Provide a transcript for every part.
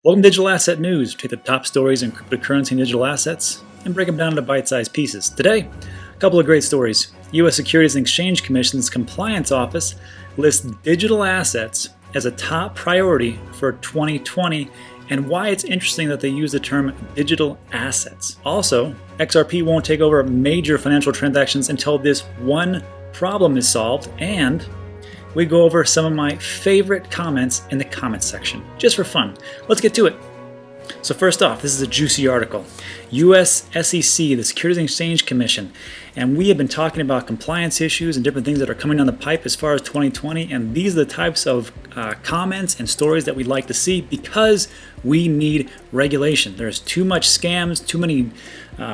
Welcome to Digital Asset News. We take the top stories in cryptocurrency and digital assets and break them down into bite-sized pieces. Today, a couple of great stories. U.S. Securities and Exchange Commission's Compliance Office lists digital assets as a top priority for 2020 and why it's interesting that they use the term digital assets. Also, XRP won't take over major financial transactions until this one problem is solved, and we go over some of my favorite comments in the comments section, just for fun. Let's get to it. So first off, this is a juicy article. U.S. SEC, the Securities and Exchange Commission, and we have been talking about compliance issues and different things that are coming down the pipe as far as 2020, and these are the types of comments and stories that we'd like to see because we need regulation. There's too much scams, too many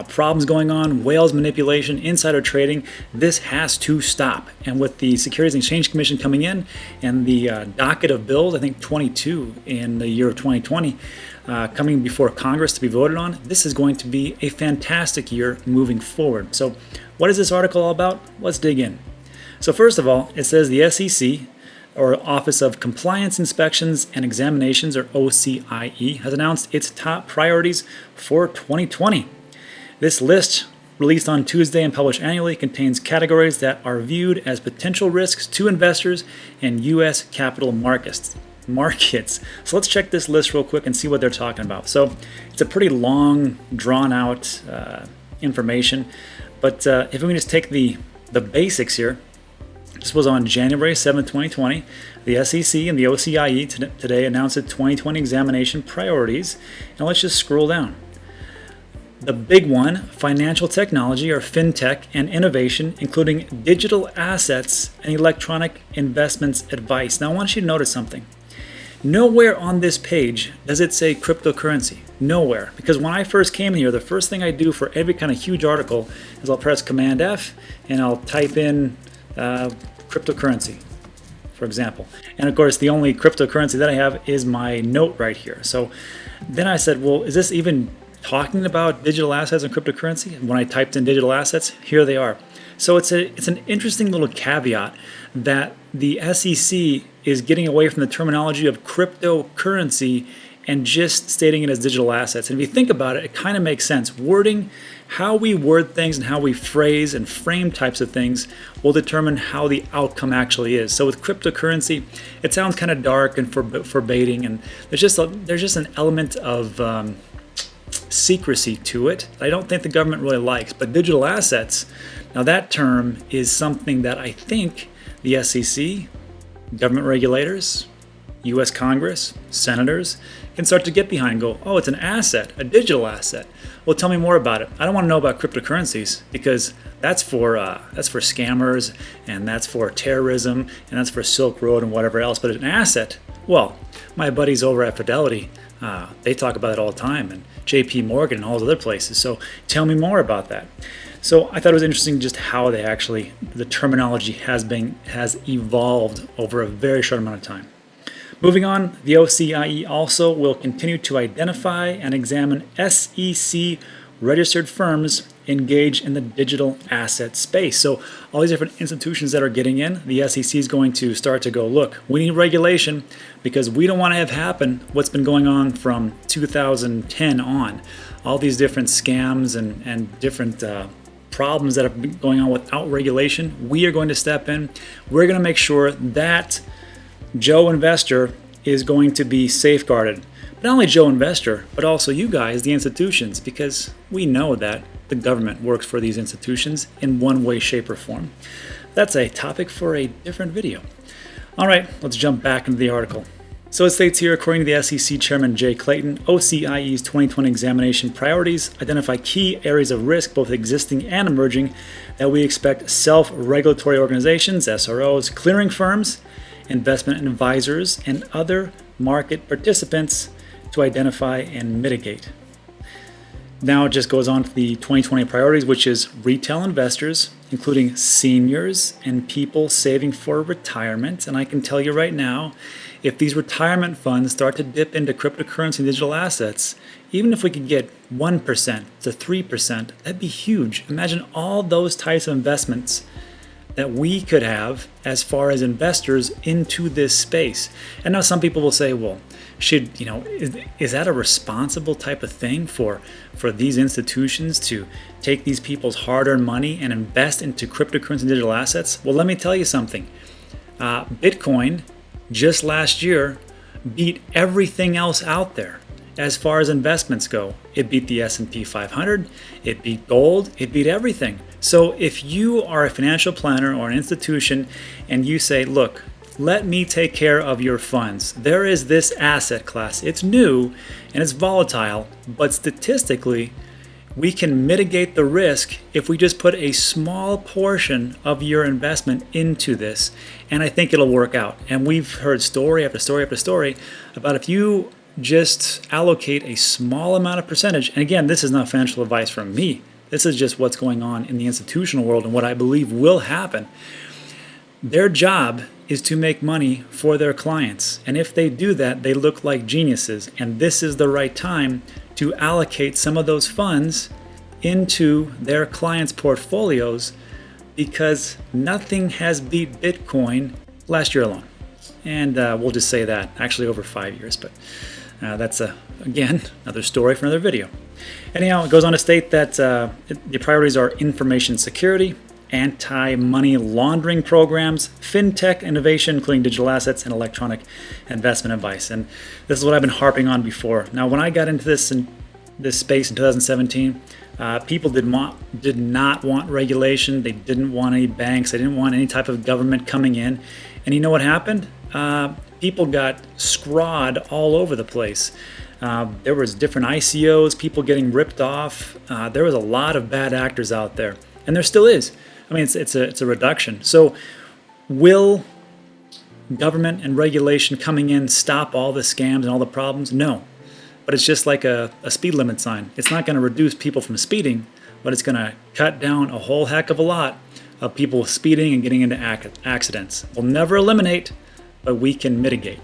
problems going on, whales manipulation, insider trading. This has to stop. And with the Securities and Exchange Commission coming in and the docket of bills, I think 22 in the year of 2020, coming before Congress to be voted on, this is going to be a fantastic year moving forward. So what is this article all about? Let's dig in. So first of all, it says the SEC, or Office of Compliance Inspections and Examinations, or OCIE, has announced its top priorities for 2020. This list, released on Tuesday and published annually, contains categories that are viewed as potential risks to investors in U.S. capital markets. So let's check this list real quick and see what they're talking about. So it's a pretty long, drawn-out information, but if we can just take the basics here. This was on January 7, 2020. The SEC and the OCIE today announced the 2020 examination priorities. Now let's just scroll down. The big one, financial technology or fintech and innovation, including digital assets and electronic investments advice. Now I want you to notice something. Nowhere on this page does it say cryptocurrency. Nowhere. Because when I first came here, the first thing I do for every kind of huge article is I'll press Command F and I'll type in cryptocurrency, for example. And of course, the only cryptocurrency that I have is my note right here. So then I said, well, is this even talking about digital assets and cryptocurrency? And when I typed in digital assets, here they are. So it's an interesting little caveat that the SEC is getting away from the terminology of cryptocurrency and just stating it as digital assets. And if you think about it, it kind of makes sense. Wording, how we word things and how we phrase and frame types of things will determine how the outcome actually is. So with cryptocurrency, it sounds kind of dark and forbidding, and there's just an element of secrecy to it I don't think the government really likes. But digital assets, now that term is something that I think the SEC, government regulators, U.S. Congress, senators can start to get behind and go, oh, it's an asset, a digital asset. Well, tell me more about it. I don't want to know about cryptocurrencies because that's for scammers, and that's for terrorism, and that's for Silk Road and whatever else. But an asset, well, my buddies over at Fidelity, they talk about it all the time, and JP Morgan and all those other places. So tell me more about that. So I thought it was interesting just how the terminology has evolved over a very short amount of time. Moving on, the OCIE also will continue to identify and examine SEC registered firms engaged in the digital asset space. So all these different institutions that are getting in, the SEC is going to start to go, look, we need regulation because we don't want to have happen what's been going on from 2010 on. All these different scams and different problems that have been going on without regulation. We are going to step in. We're going to make sure that Joe Investor is going to be safeguarded. But not only Joe Investor, but also you guys, the institutions, because we know that the government works for these institutions in one way, shape, or form. That's a topic for a different video. All right, let's jump back into the article. So it states here, according to the SEC Chairman Jay Clayton, OCIE's 2020 examination priorities identify key areas of risk, both existing and emerging, that we expect self-regulatory organizations, SROs, clearing firms, investment advisors, and other market participants to identify and mitigate. Now it just goes on to the 2020 priorities, which is retail investors, including seniors and people saving for retirement. And I can tell you right now, if these retirement funds start to dip into cryptocurrency and digital assets, even if we could get 1% to 3%, that'd be huge. Imagine all those types of investments that we could have as far as investors into this space. And now some people will say, well, Should, is that a responsible type of thing for these institutions to take these people's hard-earned money and invest into cryptocurrency and digital assets? Well, let me tell you something. Bitcoin just last year beat everything else out there as far as investments go. It beat the S&P 500, it beat gold, it beat everything. So if you are a financial planner or an institution and you say, look, let me take care of your funds. There is this asset class. It's new and it's volatile, but statistically, we can mitigate the risk if we just put a small portion of your investment into this, and I think it'll work out. And we've heard story after story after story about if you just allocate a small amount of percentage, and again, this is not financial advice from me. This is just what's going on in the institutional world and what I believe will happen. Their job is to make money for their clients. And if they do that, they look like geniuses. And this is the right time to allocate some of those funds into their clients' portfolios, because nothing has beat Bitcoin last year alone. And we'll just say that, actually over 5 years. But that's, again, another story for another video. Anyhow, it goes on to state that the priorities are information security, anti-money laundering programs, fintech innovation, including digital assets, and electronic investment advice. And this is what I've been harping on before. Now, when I got into this space in 2017, people did not want regulation. They didn't want any banks. They didn't want any type of government coming in. And you know what happened? People got scrawed all over the place. There was different ICOs, people getting ripped off. There was a lot of bad actors out there, and there still is. I mean, it's a reduction. So will government and regulation coming in stop all the scams and all the problems? No. But it's just like a speed limit sign. It's not going to reduce people from speeding, but it's going to cut down a whole heck of a lot of people speeding and getting into accidents. We'll never eliminate, but we can mitigate.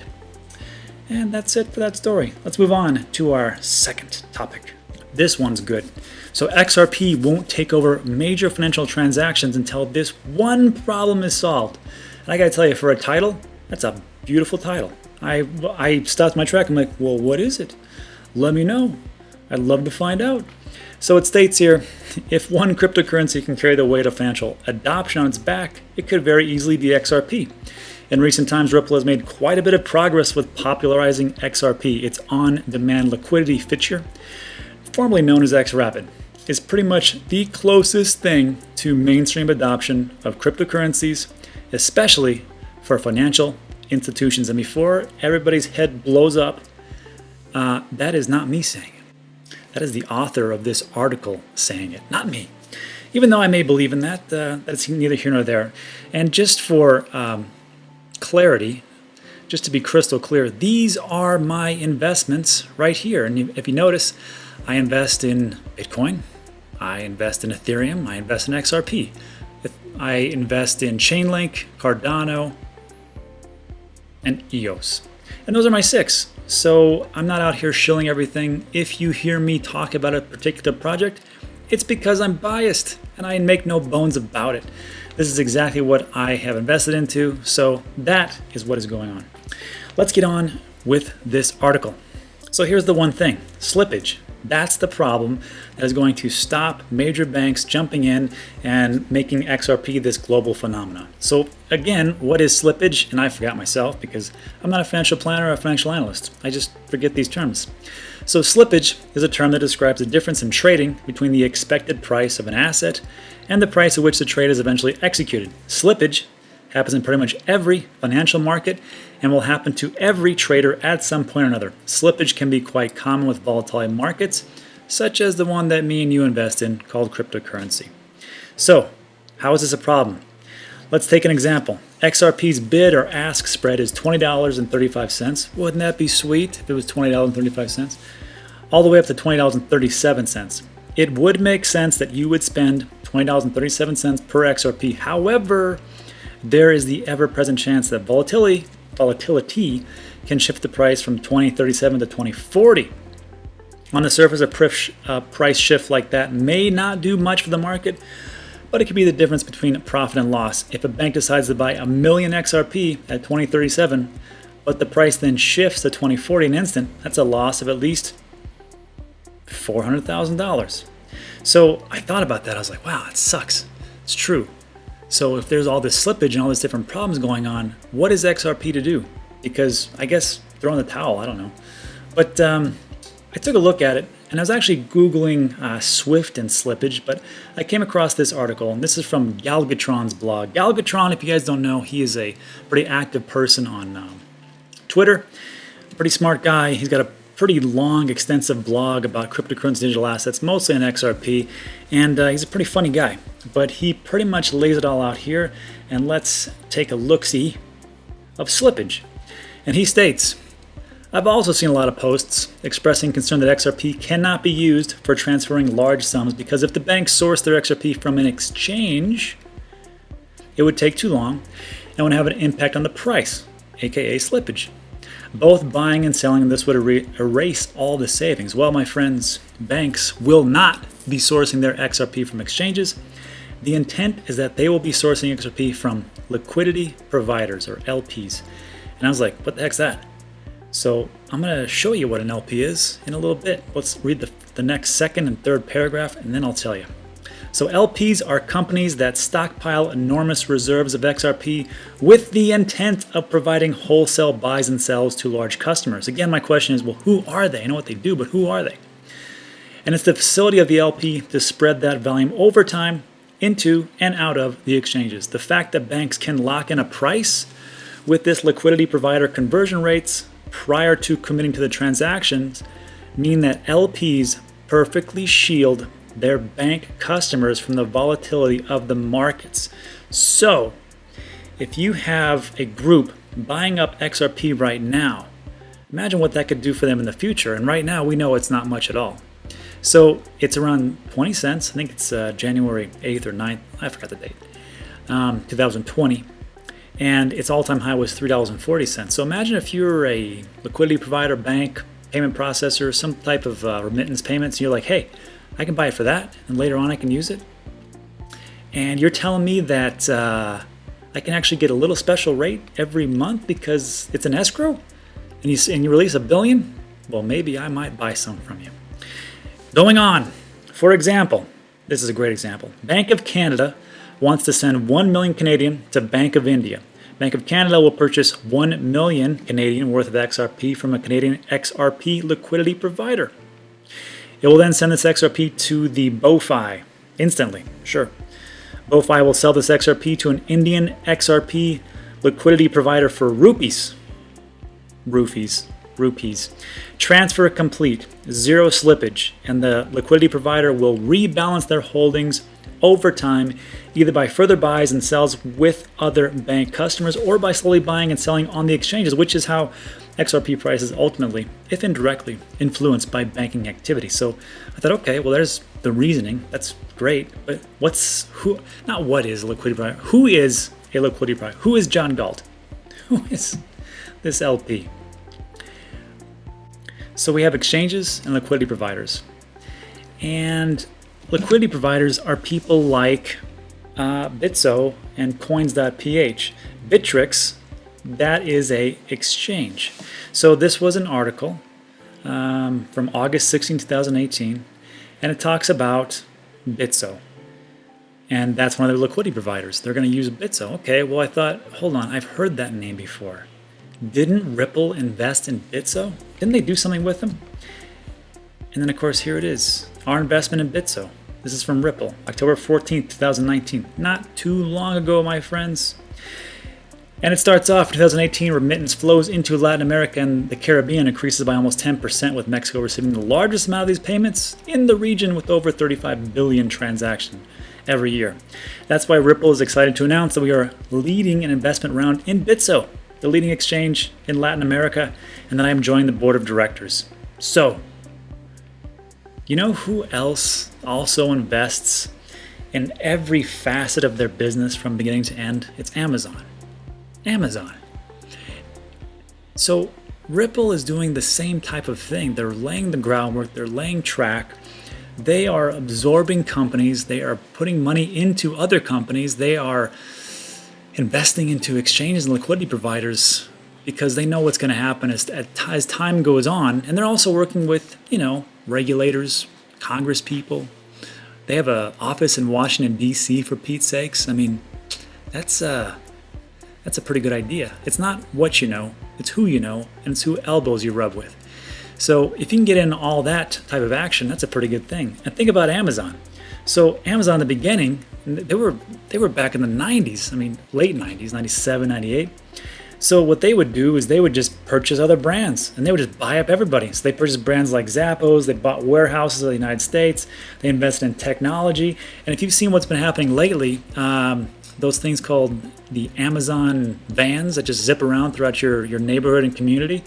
And that's it for that story. Let's move on to our second topic. This one's good. So XRP won't take over major financial transactions until this one problem is solved. And I gotta tell you, for a title, that's a beautiful title. I stopped my track. I'm like, well, what is it? Let me know. I'd love to find out. So it states here, if one cryptocurrency can carry the weight of financial adoption on its back, it could very easily be XRP. In recent times, Ripple has made quite a bit of progress with popularizing XRP, its on-demand liquidity feature, formerly known as XRapid. Is pretty much the closest thing to mainstream adoption of cryptocurrencies, especially for financial institutions. And before everybody's head blows up, that is not me saying it. That is the author of this article saying it, not me. Even though I may believe in that, that's neither here nor there. And just for clarity, just to be crystal clear, these are my investments right here. And if you notice, I invest in Bitcoin, I invest in Ethereum, I invest in XRP, I invest in Chainlink, Cardano, and EOS. And those are my 6. So I'm not out here shilling everything. If you hear me talk about a particular project, it's because I'm biased and I make no bones about it. This is exactly what I have invested into, so that is what is going on. Let's get on with this article. So here's the one thing, slippage. That's the problem that is going to stop major banks jumping in and making XRP this global phenomenon. So again, what is slippage? And I forgot myself because I'm not a financial planner or a financial analyst. I just forget these terms. So slippage is a term that describes the difference in trading between the expected price of an asset and the price at which the trade is eventually executed. Slippage happens in pretty much every financial market and will happen to every trader at some point or another. Slippage can be quite common with volatile markets, such as the one that me and you invest in, called cryptocurrency. So, how is this a problem? Let's take an example. XRP's bid or ask spread is $20.35. Wouldn't that be sweet if it was $20.35? All the way up to $20.37. It would make sense that you would spend $20.37 per XRP. However, there is the ever-present chance that volatility can shift the price from $20.37 to $20.40. On the surface, a price shift like that may not do much for the market, but it could be the difference between profit and loss. If a bank decides to buy 1 million XRP at $20.37, but the price then shifts to 2040 in an instant, that's a loss of at least $400,000. So I thought about that. I was like, wow, that sucks. It's true. So if there's all this slippage and all these different problems going on, what is XRP to do? Because I guess throw in the towel, I don't know. But I took a look at it, and I was actually Googling Swift and slippage, but I came across this article, and this is from Galgatron's blog. Galgatron, if you guys don't know, he is a pretty active person on Twitter, pretty smart guy. He's got a pretty long, extensive blog about cryptocurrency digital assets, mostly in XRP, and he's a pretty funny guy. But he pretty much lays it all out here, and let's take a look-see of slippage. And he states, I've also seen a lot of posts expressing concern that XRP cannot be used for transferring large sums because if the banks source their XRP from an exchange, it would take too long and would have an impact on the price, aka slippage. Both buying and selling this would erase all the savings. Well, my friends, banks will not be sourcing their XRP from exchanges. The intent is that they will be sourcing XRP from liquidity providers, or LPs. And I was like, what the heck's that? So I'm going to show you what an LP is in a little bit. Let's read the next second and third paragraph, and then I'll tell you. So LPs are companies that stockpile enormous reserves of XRP with the intent of providing wholesale buys and sells to large customers. Again, my question is, well, who are they? I know what they do, but who are they? And it's the facility of the LP to spread that volume over time into and out of the exchanges. The fact that banks can lock in a price with this liquidity provider conversion rates prior to committing to the transactions mean that LPs perfectly shield their bank customers from the volatility of the markets. So, if you have a group buying up XRP right now, imagine what that could do for them in the future. And right now, we know it's not much at all. So, it's around 20 cents. I think it's January 8th or 9th. I forgot the date. 2020. And its all-time high was $3.40. So imagine if you're a liquidity provider, bank, payment processor, some type of remittance payments, and you're like, hey, I can buy it for that, and later on I can use it. And you're telling me that I can actually get a little special rate every month because it's an escrow, and you release $1 billion? Well, maybe I might buy some from you. Going on, for example, this is a great example. Bank of Canada wants to send 1 million Canadian to Bank of India. Bank of Canada will purchase 1 million Canadian worth of XRP from a Canadian XRP liquidity provider. It will then send this XRP to the BoFi instantly. Sure. BoFi will sell this XRP to an Indian XRP liquidity provider for rupees. Rupees. Transfer complete, zero slippage, and the liquidity provider will rebalance their holdings over time, either by further buys and sells with other bank customers or by slowly buying and selling on the exchanges, which is how XRP price is ultimately, if indirectly, influenced by banking activity. So I thought, okay, well, there's the reasoning. That's great. But what is a liquidity provider? Who is a liquidity provider? Who is John Galt? Who is this LP? So we have exchanges and liquidity providers. And liquidity providers are people like Bitso and Coins.ph. Bittrex, that is a exchange. So this was an article from August 16, 2018, and it talks about Bitso. And that's one of their liquidity providers. They're going to use Bitso. Okay, well, I thought, hold on, I've heard that name before. Didn't Ripple invest in Bitso? Didn't they do something with them? And then, of course, here it is. Our investment in Bitso. This is from Ripple, October 14th, 2019. Not too long ago, my friends. And it starts off in 2018, remittance flows into Latin America and the Caribbean increases by almost 10%, with Mexico receiving the largest amount of these payments in the region with over 35 billion transactions every year. That's why Ripple is excited to announce that we are leading an investment round in Bitso, the leading exchange in Latin America, and that I am joining the board of directors. So, you know who else also invests in every facet of their business from beginning to end? It's Amazon. So Ripple is doing the same type of thing. They're laying the groundwork, they're laying track. They are absorbing companies, they are putting money into other companies, they are investing into exchanges and liquidity providers because they know what's going to happen as time goes on. And they're also working with, regulators, Congress people. They have an office in Washington, D.C., for Pete's sakes. I mean, that's a pretty good idea. It's not what you know, it's who you know, and it's who elbows you rub with. So if you can get in all that type of action, that's a pretty good thing. And think about Amazon. So Amazon in the beginning, they were back in the 90s. I mean, late 90s, 97, 98. So what they would do is they would just purchase other brands, and they would just buy up everybody. So they purchased brands like Zappos, they bought warehouses of the United States, they invested in technology. And if you've seen what's been happening lately, those things called the Amazon vans that just zip around throughout your neighborhood and community,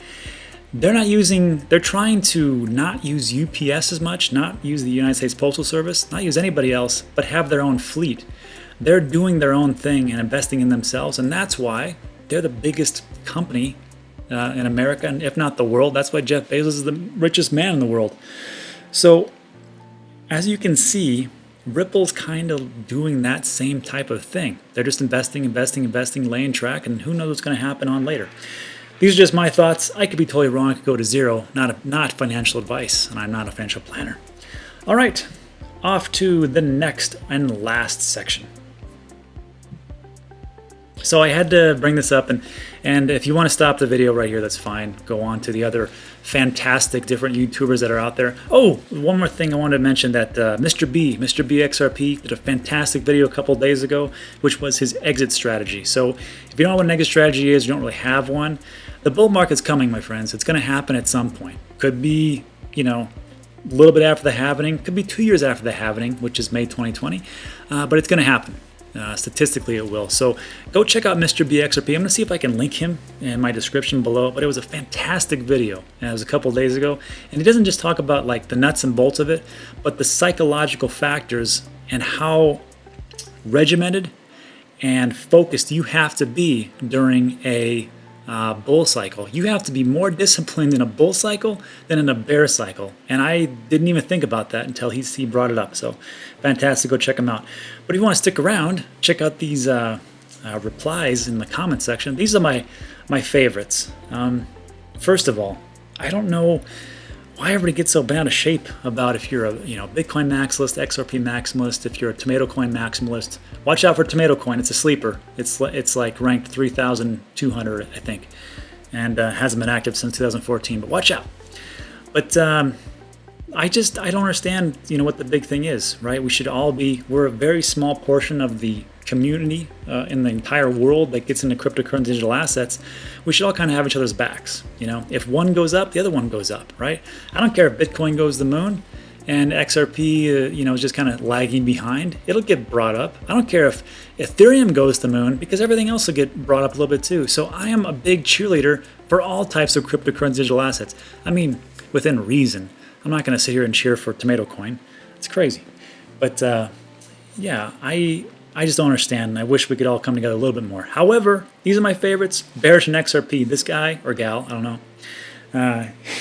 they're trying to not use UPS as much, not use the United States Postal Service, not use anybody else, but have their own fleet. They're doing their own thing and investing in themselves, and that's why they're the biggest company in America, and if not the world. That's why Jeff Bezos is the richest man in the world. So, as you can see, Ripple's kind of doing that same type of thing. They're just investing, laying track, and who knows what's going to happen on later. These are just my thoughts. I could be totally wrong. I could go to zero. Not financial advice, and I'm not a financial planner. All right, off to the next and last section. So I had to bring this up, and if you want to stop the video right here, that's fine. Go on to the other fantastic different YouTubers that are out there. Oh, one more thing I wanted to mention, that Mr. B XRP did a fantastic video a couple days ago, which was his exit strategy. So if you don't know what an exit strategy is, you don't really have one, the bull market's coming, my friends. It's going to happen at some point. Could be, a little bit after the halving. Could be 2 years after the halving, which is May 2020. But it's going to happen. Statistically, it will. So go check out Mr. B XRP. I'm going to see if I can link him in my description below. But it was a fantastic video, and it was a couple days ago. And he doesn't just talk about like the nuts and bolts of it, but the psychological factors and how regimented and focused you have to be during a bull cycle. You have to be more disciplined in a bull cycle than in a bear cycle. And I didn't even think about that until he brought it up. So fantastic. Go check him out. But if you want to stick around, check out these replies in the comment section. These are my favorites. First of all, I don't know why everybody gets so bad of shape about if you're a Bitcoin maximalist, XRP maximalist, if you're a tomato coin maximalist. Watch out for tomato coin. It's a sleeper. It's like ranked 3,200, I think, and hasn't been active since 2014. But watch out. But I don't understand, what the big thing is, right? We're a very small portion of the community in the entire world that gets into cryptocurrency digital assets. We should all kind of have each other's backs. If one goes up, the other one goes up, right? I don't care if Bitcoin goes to the moon and XRP, is just kind of lagging behind. It'll get brought up. I don't care if Ethereum goes to the moon, because everything else will get brought up a little bit too. So I am a big cheerleader for all types of cryptocurrency digital assets. I mean, within reason. I'm not going to sit here and cheer for tomato coin. It's crazy. But yeah, I just don't understand. I wish we could all come together a little bit more. However, these are my favorites. Bearish and XRP. This guy, or gal, I don't know.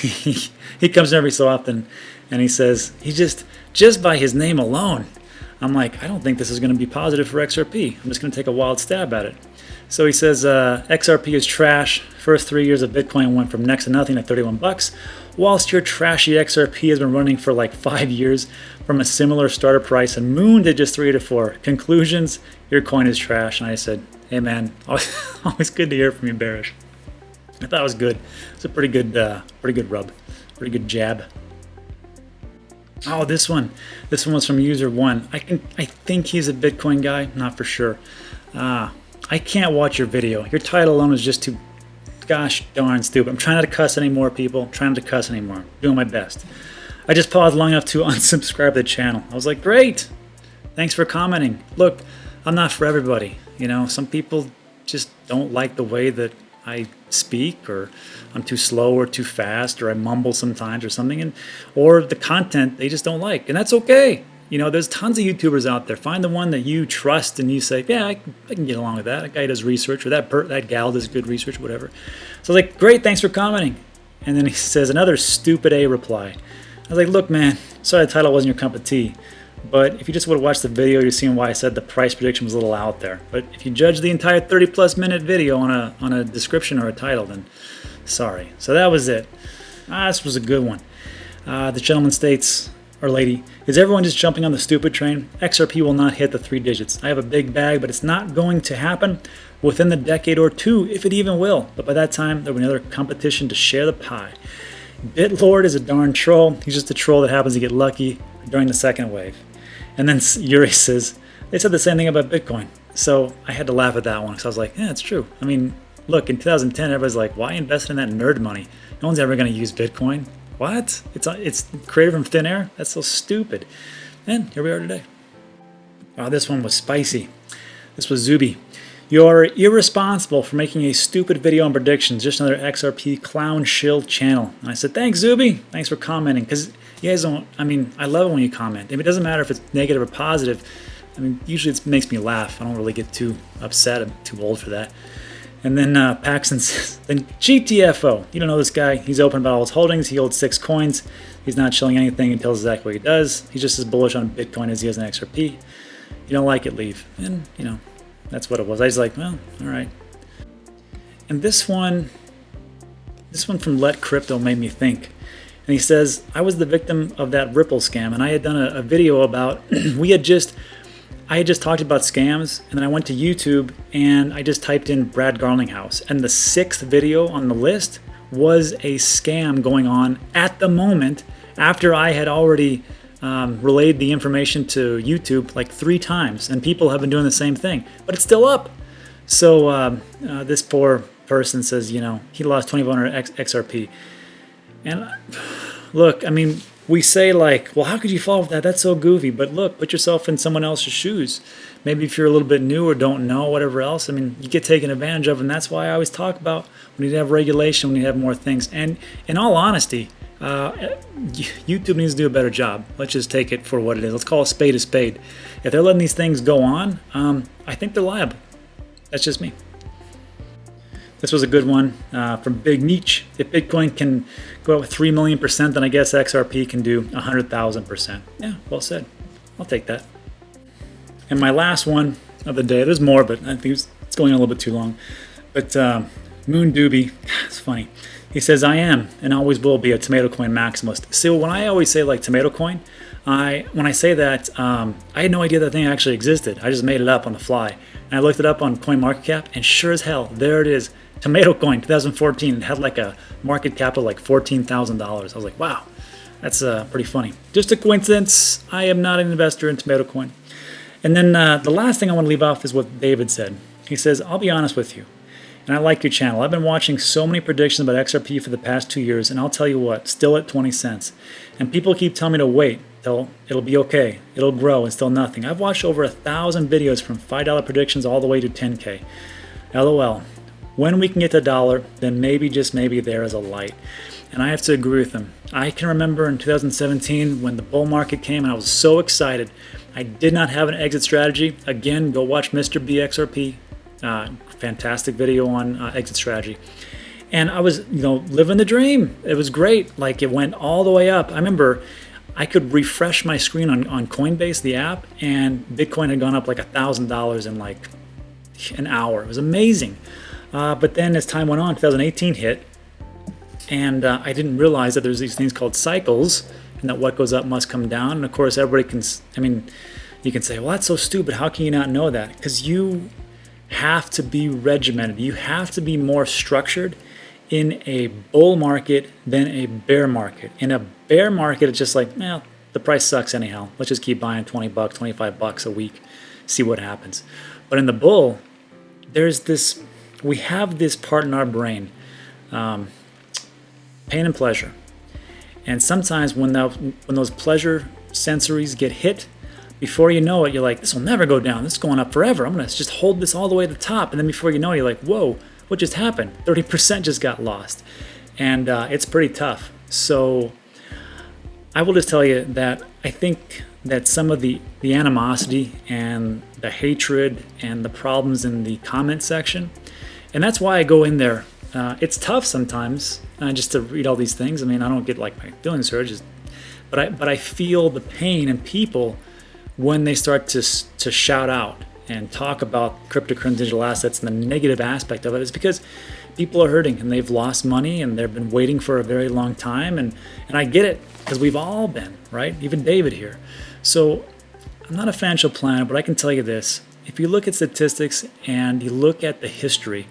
He comes in every so often, and he says, he just by his name alone, I'm like, I don't think this is going to be positive for XRP. I'm just going to take a wild stab at it. So he says, XRP is trash. First 3 years of Bitcoin went from next to nothing to 31 bucks, whilst your trashy XRP has been running for like 5 years from a similar starter price and mooned at just 3 to 4. Conclusions, your coin is trash. And I said, hey man, always good to hear from you, Bearish. I thought it was good. It's a pretty good rub, pretty good jab. Oh, this one was from user 1. I think he's a Bitcoin guy, not for sure. I can't watch your video. Your title alone is just too gosh darn stupid. I'm trying not to cuss anymore, people. I'm trying not to cuss anymore. I'm doing my best. I just paused long enough to unsubscribe to the channel. I was like, great. Thanks for commenting. Look, I'm not for everybody. Some people just don't like the way that I speak, or I'm too slow or too fast, or I mumble sometimes or something, or the content they just don't like. And that's okay. There's tons of YouTubers out there. Find the one that you trust and you say, yeah, I can get along with that. That guy does research, or that gal does good research, whatever. So I was like, great, thanks for commenting. And then he says another stupid A reply. I was like, look, man, sorry the title wasn't your cup of tea, But if you just would have watched the video, you'd seen why I said the price prediction was a little out there. But if you judge the entire 30+ minute video on a description or a title, then sorry. So that was it. This was a good one. The gentleman states, or lady, is everyone just jumping on the stupid train? XRP will not hit the 3 digits. I have a big bag, but it's not going to happen within the decade or two, if it even will. But by that time, there will be another competition to share the pie. BitLord is a darn troll. He's just a troll that happens to get lucky during the second wave. And then Yuri says, they said the same thing about Bitcoin. So I had to laugh at that one because I was like, yeah, it's true. I mean, look, in 2010, everybody's like, why invest in that nerd money? No one's ever going to use Bitcoin. What? It's created from thin air? That's so stupid. And here we are today. Oh, this one was spicy. This was Zuby. You're irresponsible for making a stupid video on predictions. Just another XRP clown shill channel. And I said, thanks, Zuby. Thanks for commenting. Because you guys don't, I mean, I love it when you comment. It doesn't matter if it's negative or positive. I mean, usually it makes me laugh. I don't really get too upset. I'm too old for that. And then Paxton says, then GTFO. You don't know this guy. He's open about all his holdings. He holds 6 coins. He's not shilling anything. He tells exactly what he does. He's just as bullish on Bitcoin as he is on XRP. You don't like it, leave. And, you know, that's what it was. I was like, well, all right. And this one from Let Crypto made me think. And he says, I was the victim of that Ripple scam. And I had done a video about, I had just talked about scams, and then I went to YouTube and I just typed in Brad Garlinghouse, and the 6th video on the list was a scam going on at the moment after I had already relayed the information to YouTube like 3 times, and people have been doing the same thing, but it's still up. So this poor person says, you know, he lost 2,500 XRP. And look, I mean, we say like, well, how could you fall with that? That's so goofy. But look, put yourself in someone else's shoes. Maybe if you're a little bit new or don't know, whatever else, I mean, you get taken advantage of. And that's why I always talk about we need to have regulation, we need to have more things. And in all honesty, YouTube needs to do a better job. Let's just take it for what it is. Let's call a spade a spade. If they're letting these things go on, I think they're liable. That's just me. This was a good one from Big Nietzsche. If Bitcoin can go up with 3 million%, then I guess XRP can do 100,000%. Yeah, well said. I'll take that. And my last one of the day, there's more, but I think it's going on a little bit too long. But Moon Doobie, it's funny. He says, I am and always will be a tomato coin maximalist. So when I always say like tomato coin, when I say that, I had no idea that thing actually existed. I just made it up on the fly. And I looked it up on CoinMarketCap, and sure as hell, there it is. Tomato Coin 2014. It had like a market cap of like $14,000. I was like, wow, that's pretty funny. Just a coincidence. I am not an investor in Tomato Coin. And then the last thing I want to leave off is what David said. He says, I'll be honest with you, and I like your channel. I've been watching so many predictions about XRP for the past 2 years, and I'll tell you what, still at 20 cents. And people keep telling me to wait till it'll be okay. It'll grow, and still nothing. I've watched over 1,000 videos from $5 predictions all the way to 10K. LOL. When we can get to $1, then maybe, just maybe, there is a light. And I have to agree with him. I can remember in 2017 when the bull market came and I was so excited. I did not have an exit strategy. Again, go watch Mr. BXRP. Fantastic video on exit strategy. And I was, living the dream. It was great. Like, it went all the way up. I remember I could refresh my screen on Coinbase, the app, and Bitcoin had gone up like $1,000 in like an hour. It was amazing. But then as time went on, 2018 hit, and I didn't realize that there's these things called cycles, and that what goes up must come down. And of course, everybody can, you can say, well, that's so stupid. How can you not know that? Because you have to be regimented. You have to be more structured in a bull market than a bear market. In a bear market, it's just like, well, the price sucks anyhow. Let's just keep buying $20, $25 a week, see what happens. But in the bull, we have this part in our brain, pain and pleasure. And sometimes when those pleasure sensories get hit, before you know it, you're like, this will never go down. This is going up forever. I'm going to just hold this all the way to the top. And then before you know it, you're like, whoa, what just happened? 30% just got lost. And it's pretty tough. So I will just tell you that I think that some of the animosity and the hatred and the problems in the comment section, and that's why I go in there. It's tough sometimes just to read all these things. I don't get like my feelings hurt, but I feel the pain, and people when they start to shout out and talk about cryptocurrency digital assets and the negative aspect of it, is because people are hurting and they've lost money and they've been waiting for a very long time. And I get it, because we've all been, right? Even David here. So I'm not a financial planner, but I can tell you this. If you look at statistics and you look at the history,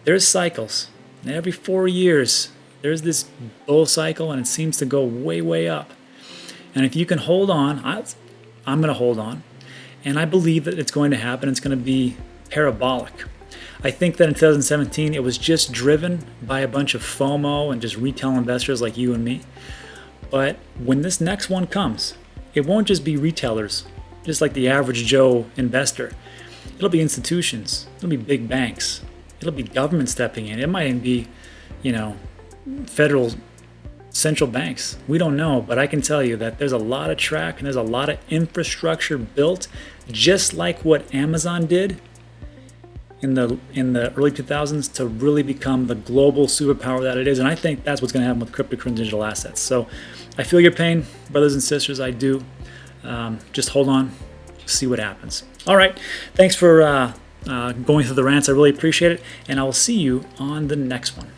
there's cycles. And every 4 years, there's this bull cycle, and it seems to go way, way up. And if you can hold on, I'm going to hold on. And I believe that it's going to happen. It's going to be parabolic. I think that in 2017, it was just driven by a bunch of FOMO and just retail investors like you and me. But when this next one comes, it won't just be retailers, just like the average Joe investor. It'll be institutions. It'll be big banks. It'll be government stepping in. It might even be, federal central banks. We don't know, but I can tell you that there's a lot of track and there's a lot of infrastructure built, just like what Amazon did in the early 2000s, to really become the global superpower that it is. And I think that's what's going to happen with cryptocurrency digital assets. So I feel your pain, brothers and sisters. I do. Just hold on, see what happens. All right. Thanks for going through the rants. I really appreciate it. And I will see you on the next one.